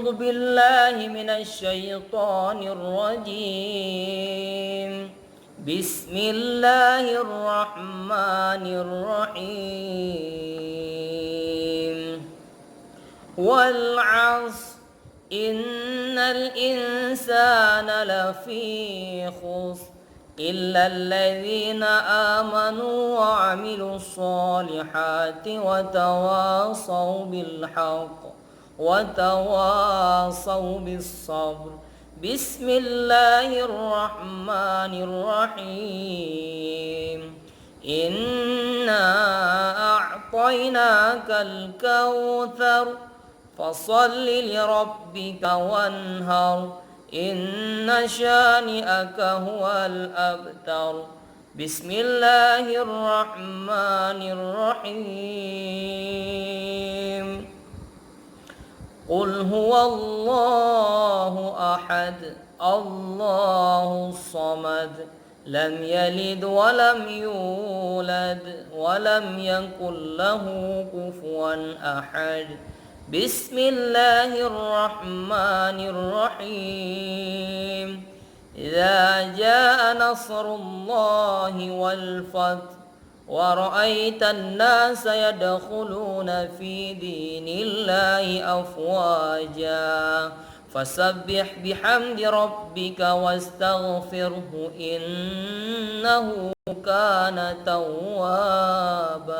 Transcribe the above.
أعوذ بالله من الشيطان الرجيم. بسم الله الرحمن الرحيم. والعصر إن الإنسان لفي خسر إلا الذين آمنوا وعملوا الصالحات وتواصوا بالحق وتواصوا بالصبر. بسم الله الرحمن الرحيم. إنا أعطيناك الكوثر فصل لربك وانهر إن شانئك هو الأبتر. بسم الله الرحمن الرحيم. قل هو الله أحد الله الصمد لم يلد ولم يولد ولم يكن له كفوا أحد. بسم الله الرحمن الرحيم. إذا جاء نصر الله والفتح ورأيت الناس يدخلون في دين الله أفواجا فسبح بحمد ربك واستغفره إنه كان توابا.